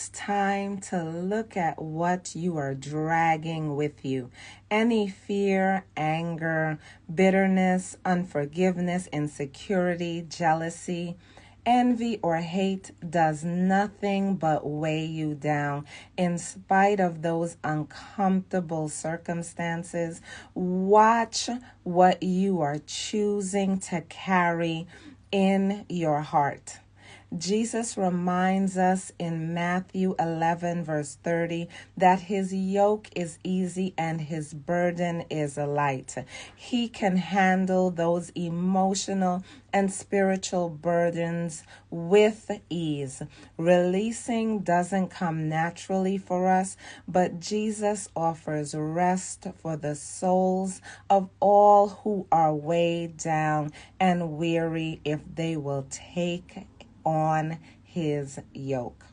it's time to look at what you are dragging with you. Any fear, anger, bitterness, unforgiveness, insecurity, jealousy, envy, or hate does nothing but weigh you down. In spite of those uncomfortable circumstances, watch what you are choosing to carry in your heart. Jesus reminds us in Matthew 11, verse 30, that his yoke is easy and his burden is light. He can handle those emotional and spiritual burdens with ease. Releasing doesn't come naturally for us, but Jesus offers rest for the souls of all who are weighed down and weary if they will take on his yoke.